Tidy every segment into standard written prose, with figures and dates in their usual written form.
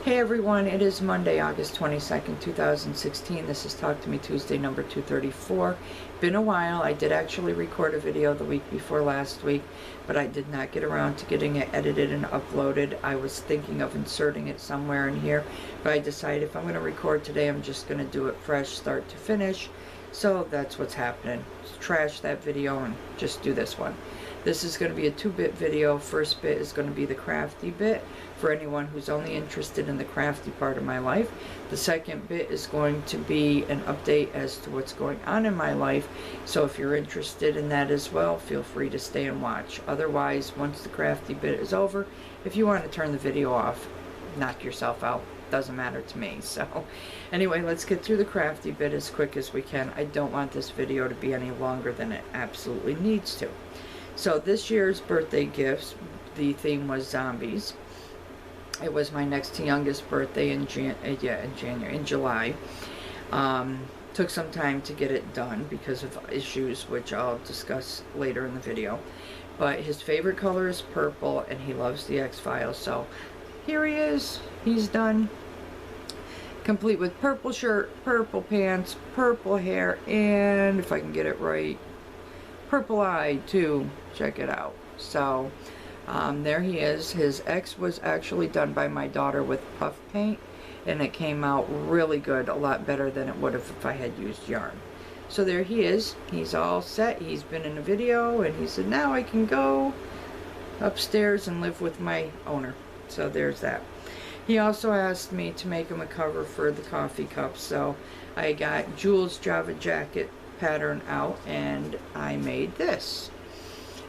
Hey everyone, it is Monday, August 22nd, 2016. This is Talk to Me Tuesday number 234. Been a while. I did actually record a video the week before last week, but I did not get around to getting it edited and uploaded. I was thinking of inserting it somewhere in here, but I decided if I'm going to record today, I'm just going to do it fresh, start to finish. So that's what's happening. Trash that video and just do this one. This is going to be a 2-bit video. First bit is going to be the crafty bit for anyone who's only interested in the crafty part of my life. The second bit is going to be an update as to what's going on in my life. So if you're interested in that as well, feel free to stay and watch. Otherwise, once the crafty bit is over, if you want to turn the video off, knock yourself out. Doesn't matter to me. So anyway, let's get through the crafty bit as quick as we can. I don't want this video to be any longer than it absolutely needs to. So this year's birthday gifts, the theme was zombies. It was my next to youngest birthday in July. Took some time to get it done because of issues which I'll discuss later in the video. But his favorite color is purple and he loves the X-Files. So here he is. He's done. Complete with purple shirt, purple pants, purple hair, and if I can get it right, purple eye too. Check it out. So there he is. His X was actually done by my daughter with puff paint, and it came out really good, a lot better than it would have if I had used yarn. So there he is. He's all set. He's been in a video and he said now I can go upstairs and live with my owner. So there's that. He also asked me to make him a cover for the coffee cup, so I got Jules' Java Jacket pattern out and I made this.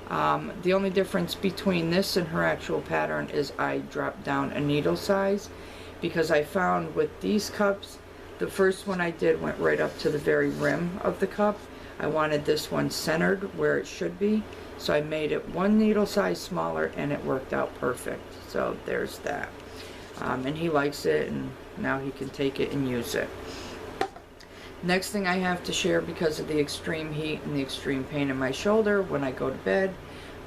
The only difference between this and her actual pattern is I dropped down a needle size, because I found with these cups, the first one I did went right up to the very rim of the cup. I wanted this one centered where it should be, so I made it one needle size smaller and it worked out perfect. So there's that. And he likes it, and now he can take it and use it. Next thing I have to share, because of the extreme heat and the extreme pain in my shoulder, when I go to bed,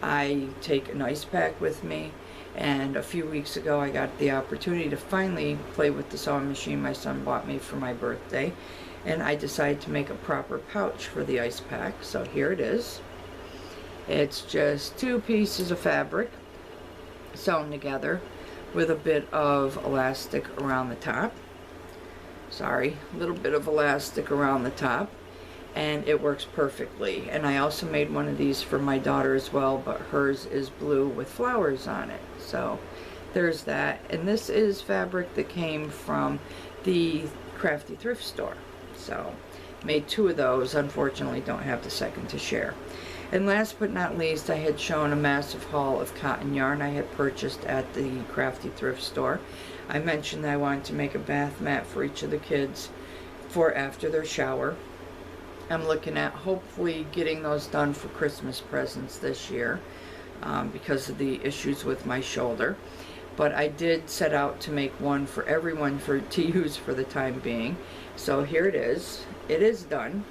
I take an ice pack with me. And a few weeks ago, I got the opportunity to finally play with the sewing machine my son bought me for my birthday. And I decided to make a proper pouch for the ice pack. So here it is. It's just 2 pieces of fabric sewn together with a bit of elastic around the top. Sorry, a little bit of elastic around the top, and it works perfectly. And I also made one of these for my daughter as well, but hers is blue with flowers on it. So there's that. And this is fabric that came from the Crafty thrift store. So made 2 of those. Unfortunately, don't have the second to share. And last but not least, I had shown a massive haul of cotton yarn I had purchased at the Crafty thrift store. I mentioned that I wanted to make a bath mat for each of the kids for after their shower. I'm looking at hopefully getting those done for Christmas presents this year because of the issues with my shoulder. But I did set out to make one for everyone to use for the time being. So here it is. It is done.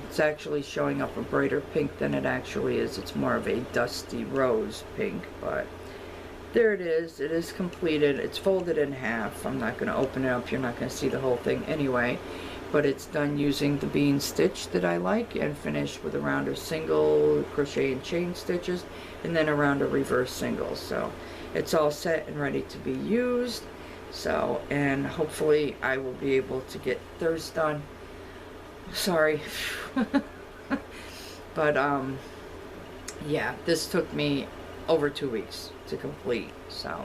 It's actually showing up a brighter pink than it actually is. It's more of a dusty rose pink, but there it is. It is completed. It's folded in half. I'm not going to open it up. You're not going to see the whole thing anyway, but it's done using the bean stitch that I like and finished with a round of single crochet and chain stitches and then a round of reverse singles. So it's all set and ready to be used. So, and hopefully I will be able to get theirs done. Sorry. But yeah, this took me over 2 weeks to complete, so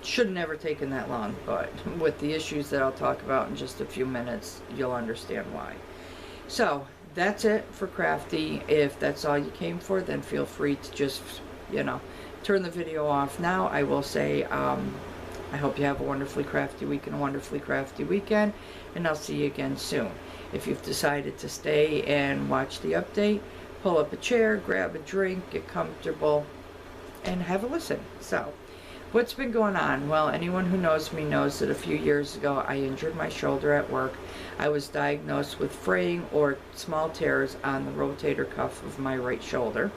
should have never taken that long, but with the issues that I'll talk about in just a few minutes, you'll understand why. So that's it for crafty. If that's all you came for, then feel free to just, you know, turn the video off now. I will say I hope you have a wonderfully crafty week and a wonderfully crafty weekend, and I'll see you again soon. If you've decided to stay and watch the update, pull up a chair, grab a drink, get comfortable, and have a listen. So, what's been going on? Well, anyone who knows me knows that a few years ago I injured my shoulder at work. I was diagnosed with fraying or small tears on the rotator cuff of my right shoulder.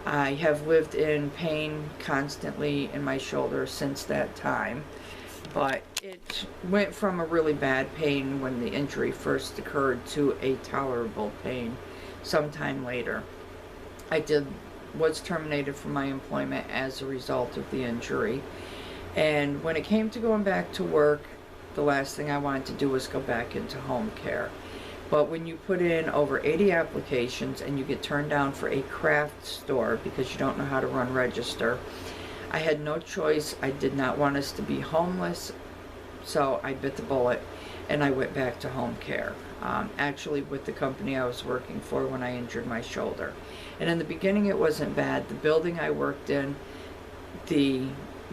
I have lived in pain constantly in my shoulder since that time, but it went from a really bad pain when the injury first occurred to a tolerable pain sometime later. Was terminated from my employment as a result of the injury. And when it came to going back to work, the last thing I wanted to do was go back into home care. But when you put in over 80 applications and you get turned down for a craft store because you don't know how to run register, I had no choice. I did not want us to be homeless, so I bit the bullet and I went back to home care. Actually with the company I was working for when I injured my shoulder. And in the beginning it wasn't bad. The building I worked in, the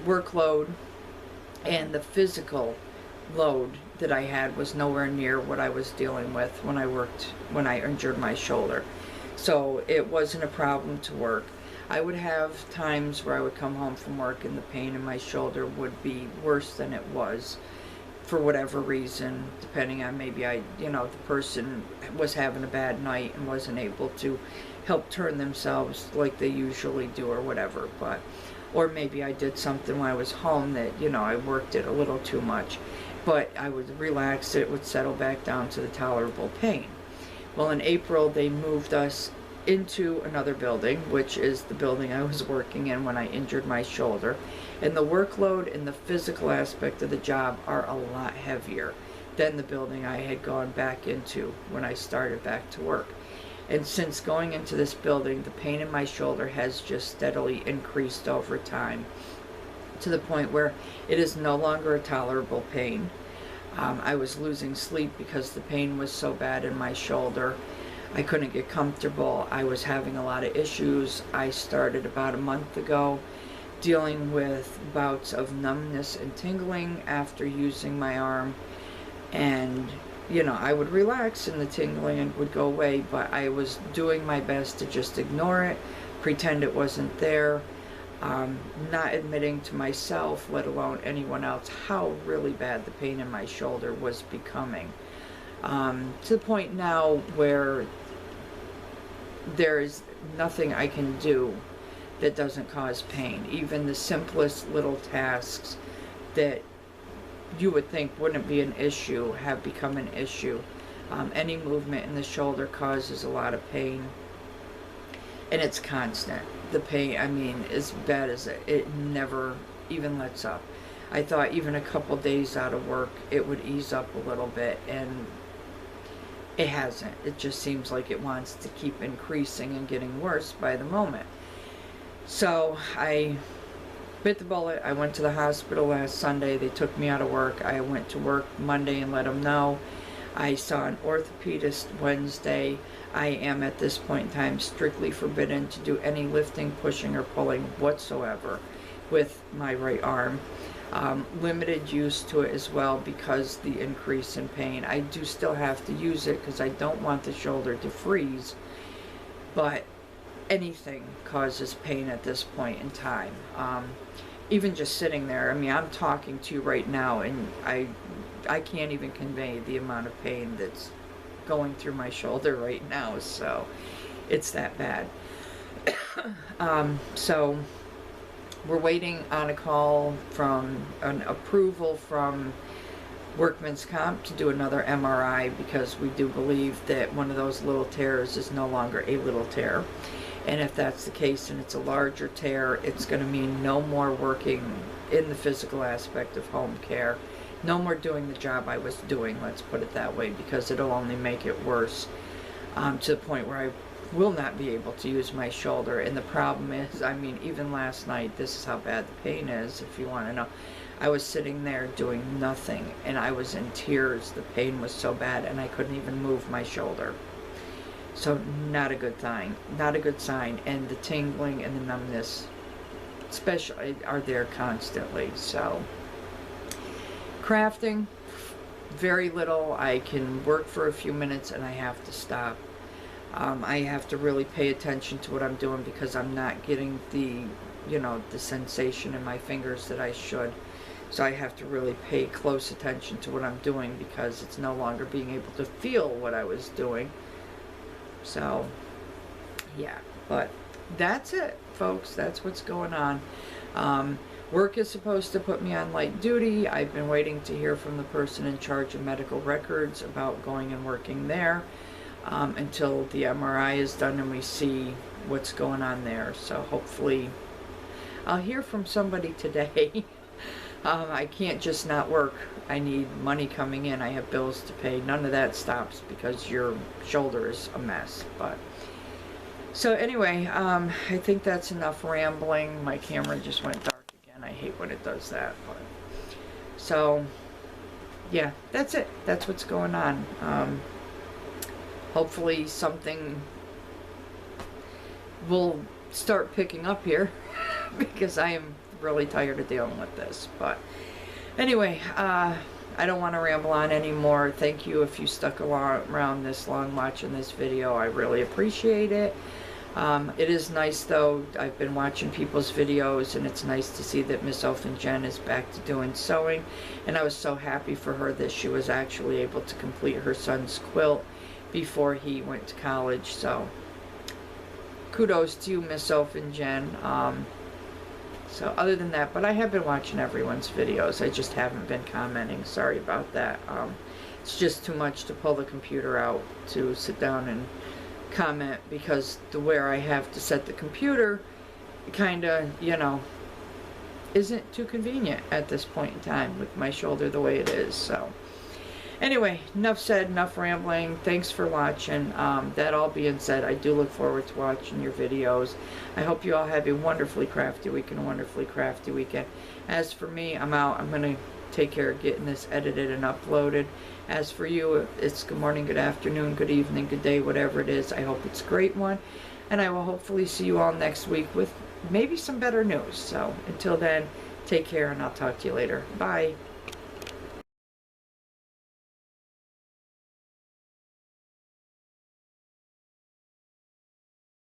workload and the physical load that I had was nowhere near what I was dealing with when I injured my shoulder. So it wasn't a problem to work. I would have times where I would come home from work and the pain in my shoulder would be worse than it was for whatever reason, depending on maybe the person was having a bad night and wasn't able to help turn themselves like they usually do or whatever, or maybe I did something when I was home that, I worked it a little too much, but I would relax, it would settle back down to the tolerable pain. Well, in April, they moved us into another building, which is the building I was working in when I injured my shoulder. And the workload and the physical aspect of the job are a lot heavier than the building I had gone back into when I started back to work. And since going into this building, the pain in my shoulder has just steadily increased over time to the point where it is no longer a tolerable pain. I was losing sleep because the pain was so bad in my shoulder. I couldn't get comfortable. I was having a lot of issues. I started about a month ago dealing with bouts of numbness and tingling after using my arm. And, I would relax and the tingling would go away, but I was doing my best to just ignore it, pretend it wasn't there, not admitting to myself, let alone anyone else, how really bad the pain in my shoulder was becoming. To the point now where there's nothing I can do that doesn't cause pain. Even the simplest little tasks that you would think wouldn't be an issue have become an issue. Any movement in the shoulder causes a lot of pain, and it's constant. The pain, as bad as it never even lets up. I thought even a couple days out of work it would ease up a little bit, and it hasn't. It just seems like it wants to keep increasing and getting worse by the moment. So I bit the bullet. I went to the hospital last Sunday. They took me out of work. I went to work Monday and let them know. I saw an orthopedist Wednesday. I am at this point in time strictly forbidden to do any lifting, pushing, or pulling whatsoever with my right arm. Limited use to it as well because the increase in pain. I do still have to use it because I don't want the shoulder to freeze, but anything causes pain at this point in time. Even just sitting there, I'm talking to you right now and I can't even convey the amount of pain that's going through my shoulder right now, so it's that bad. So we're waiting on a call from an approval from Workman's Comp to do another MRI because we do believe that one of those little tears is no longer a little tear. And if that's the case and it's a larger tear, it's going to mean no more working in the physical aspect of home care. No more doing the job I was doing, let's put it that way, because it'll only make it worse to the point where I will not be able to use my shoulder. And the problem is, even last night, this is how bad the pain is, if you want to know. I was sitting there doing nothing and I was in tears. The pain was so bad and I couldn't even move my shoulder. So not a good sign, and the tingling and the numbness especially are there constantly. So crafting, very little. I can work for a few minutes and I have to stop. I have to really pay attention to what I'm doing because I'm not getting the sensation in my fingers that I should. So I have to really pay close attention to what I'm doing because it's no longer being able to feel what I was doing. So, yeah, but that's it, folks. That's what's going on. Work is supposed to put me on light duty. I've been waiting to hear from the person in charge of medical records about going and working there until the MRI is done and we see what's going on there. So hopefully I'll hear from somebody today. I can't just not work. I need money coming in. I have bills to pay. None of that stops because your shoulder is a mess. But so anyway, I think that's enough rambling. My camera just went dark again. I hate when it does that. But so yeah, that's it. That's what's going on. Hopefully something will start picking up here because I am really tired of dealing with this. But anyway, I don't want to ramble on anymore. Thank you if you stuck around this long watching this video. I really appreciate it. It is nice though. I've been watching people's videos and it's nice to see that Miss Elfin Jen is back to doing sewing, and I was so happy for her that she was actually able to complete her son's quilt before he went to college. So kudos to you, Miss Elfin Jen. So other than that, but I have been watching everyone's videos. I just haven't been commenting. Sorry about that. It's just too much to pull the computer out to sit down and comment, because the where I have to set the computer kind of, you know, isn't too convenient at this point in time with my shoulder the way it is. So anyway, enough said, enough rambling. Thanks for watching. That all being said, I do look forward to watching your videos. I hope you all have a wonderfully crafty week and a wonderfully crafty weekend. As for me, I'm out. I'm going to take care of getting this edited and uploaded. As for you, it's good morning, good afternoon, good evening, good day, whatever it is. I hope it's a great one. And I will hopefully see you all next week with maybe some better news. So until then, take care and I'll talk to you later. Bye.